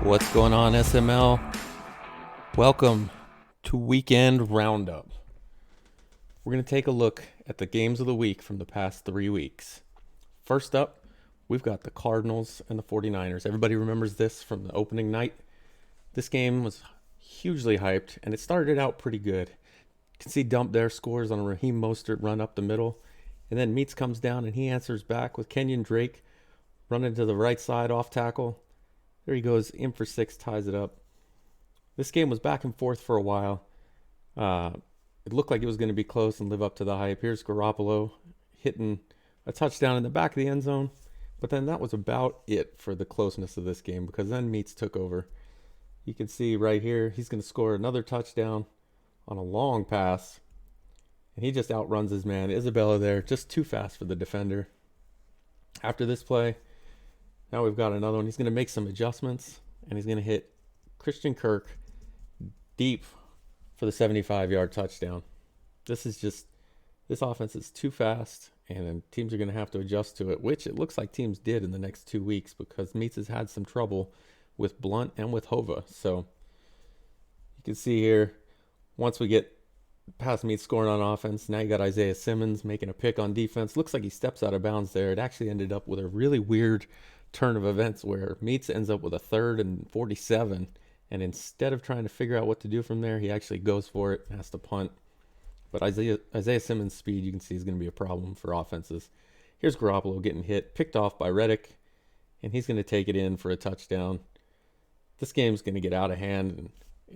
What's going on, SML? Welcome to Weekend Roundup. We're going to take a look at the games of the week from the past 3 weeks. First up, we've got the Cardinals and the 49ers. Everybody remembers this from the opening night. This game was hugely hyped, and it started out pretty good. You can see Dump there scores on a Raheem Mostert run up the middle, and then Meats comes down and he answers back with Kenyon Drake running to the right side off tackle. There he goes, in for 6, ties it up. This game was back and forth for a while. It looked like it was going to be close and live up to the hype. Here's Garoppolo hitting a touchdown in the back of the end zone. But then that was about it for the closeness of this game, because then Meats took over. You can see right here, he's going to score another touchdown on a long pass. And he just outruns his man. Isabella there, just too fast for the defender. After this play, now we've got another one. He's going to make some adjustments, and he's going to hit Christian Kirk deep for the 75-yard touchdown. This offense is too fast, and teams are going to have to adjust to it, which it looks like teams did in the next 2 weeks, because Meats has had some trouble with Blunt and with Hova. So you can see here, once we get past Meats scoring on offense, now you got Isaiah Simmons making a pick on defense. Looks like he steps out of bounds there. It actually ended up with a really weird turn of events where Meats ends up with a 3rd and 47, and instead of trying to figure out what to do from there, he actually goes for it and has to punt. But Isaiah Simmons' speed, you can see, is going to be a problem for offenses. Here's Garoppolo getting hit, picked off by Reddick, and he's going to take it in for a touchdown. This game's going to get out of hand, and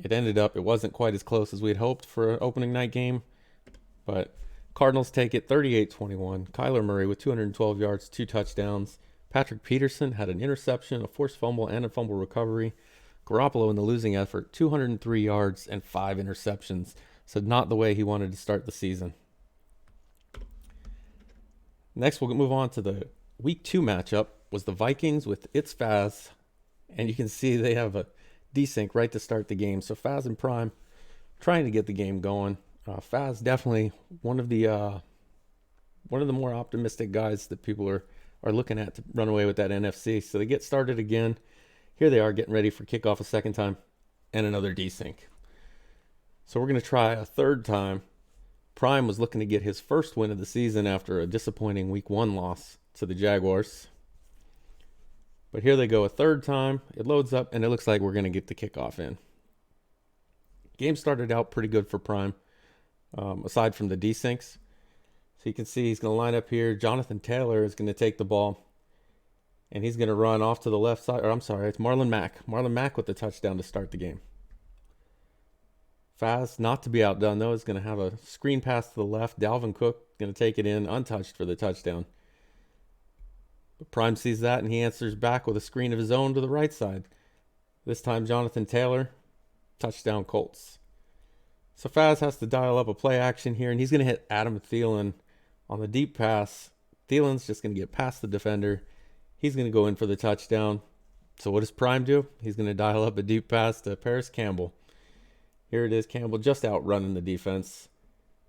it wasn't quite as close as we had hoped for an opening night game, but Cardinals take it 38-21. Kyler Murray with 212 yards, 2 touchdowns. Patrick Peterson had an interception, a forced fumble, and a fumble recovery. Garoppolo in the losing effort, 203 yards and 5 interceptions. So not the way he wanted to start the season. Next, we'll move on to the Week 2 matchup, was the Vikings with It's Faz. And you can see they have a desync right to start the game. So Faz and Prime trying to get the game going. Faz definitely one of the more optimistic guys that people are looking at to run away with that NFC. So they get started again. Here they are getting ready for kickoff a second time and another desync. So we're going to try a third time. Prime was looking to get his first win of the season after a disappointing Week 1 loss to the Jaguars. But here they go a third time. It loads up, and it looks like we're going to get the kickoff in. Game started out pretty good for Prime, aside from the desyncs. So you can see he's going to line up here. Jonathan Taylor is going to take the ball, and he's going to run off to the left side. Or I'm sorry, it's Marlon Mack. Marlon Mack with the touchdown to start the game. Faz, not to be outdone, though, is going to have a screen pass to the left. Dalvin Cook going to take it in untouched for the touchdown. But Prime sees that, and he answers back with a screen of his own to the right side. This time, Jonathan Taylor, touchdown Colts. So Faz has to dial up a play action here, and he's going to hit Adam Thielen on the deep pass. Thielen's just going to get past the defender. He's going to go in for the touchdown. So what does Prime do? He's going to dial up a deep pass to Paris Campbell. Here it is, Campbell just outrunning the defense.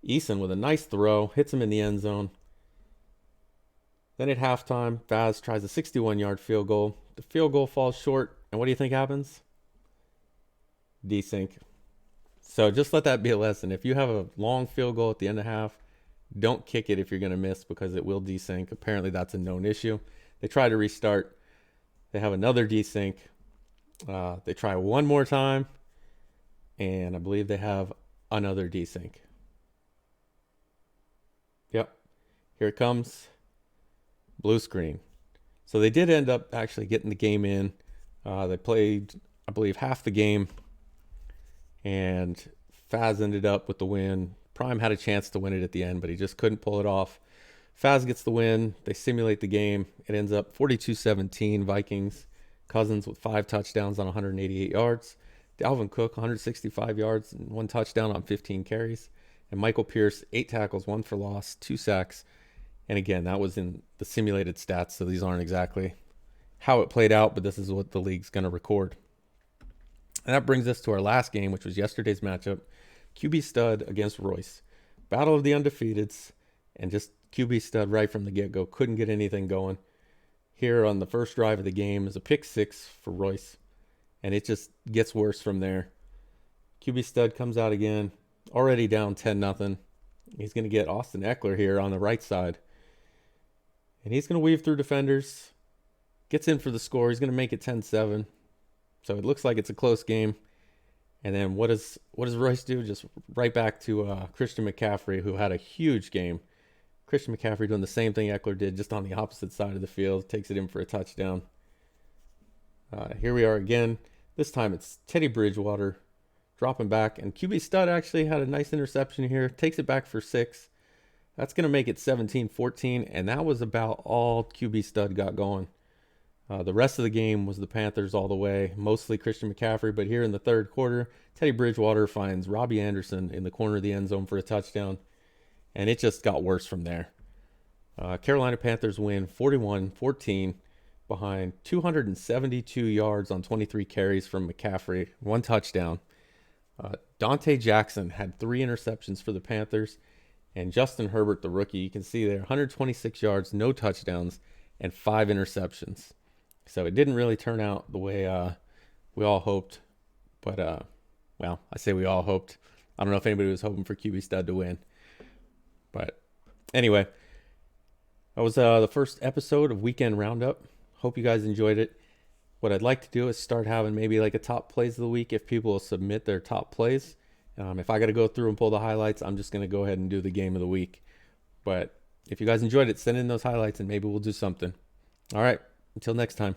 Eason with a nice throw, hits him in the end zone. Then at halftime, Faz tries a 61-yard field goal. The field goal falls short, and what do you think happens? Desync. So just let that be a lesson. If you have a long field goal at the end of half, don't kick it if you're going to miss, because it will desync. Apparently that's a known issue. They try to restart. They have another desync. They try one more time, and I believe they have another desync. Yep. Here it comes. Blue screen. So they did end up actually getting the game in. They played, I believe, half the game, and Faz ended up with the win. Prime had a chance to win it at the end, but he just couldn't pull it off. Faz gets the win. They simulate the game. It ends up 42-17 Vikings. Cousins with 5 touchdowns on 188 yards. Dalvin Cook, 165 yards and 1 touchdown on 15 carries. And Michael Pierce, 8 tackles, 1 for loss, 2 sacks. And again, that was in the simulated stats, so these aren't exactly how it played out, but this is what the league's going to record. And that brings us to our last game, which was yesterday's matchup. QB Stud against Royce. Battle of the undefeateds, and just QB Stud right from the get-go. Couldn't get anything going. Here on the first drive of the game is a pick 6 for Royce. and it just gets worse from there. QB stud comes out again, already down 10-0. He's going to get Austin Eckler here on the right side. And he's going to weave through defenders. Gets in for the score. He's going to make it 10-7. So it looks like it's a close game. And then what does Royce do? Just right back to Christian McCaffrey, who had a huge game. Christian McCaffrey doing the same thing Eckler did, just on the opposite side of the field. Takes it in for a touchdown. Here we are again. This time it's Teddy Bridgewater dropping back. And QB stud actually had a nice interception here. Takes it back for 6. That's going to make it 17-14. And that was about all QB stud got going. The rest of the game was the Panthers all the way, mostly Christian McCaffrey. But here in the third quarter, Teddy Bridgewater finds Robbie Anderson in the corner of the end zone for a touchdown. And it just got worse from there. Carolina Panthers win 41-14 behind 272 yards on 23 carries from McCaffrey, 1 touchdown. Dante Jackson had 3 interceptions for the Panthers. And Justin Herbert, the rookie, you can see there, 126 yards, no touchdowns, and 5 interceptions. So it didn't really turn out the way we all hoped. But, well, I say we all hoped. I don't know if anybody was hoping for QB stud to win. But anyway, that was the first episode of Weekend Roundup. Hope you guys enjoyed it. What I'd like to do is start having maybe like a top plays of the week if people will submit their top plays. If I got to go through and pull the highlights, I'm just going to go ahead and do the game of the week. But if you guys enjoyed it, send in those highlights and maybe we'll do something. All right. Until next time.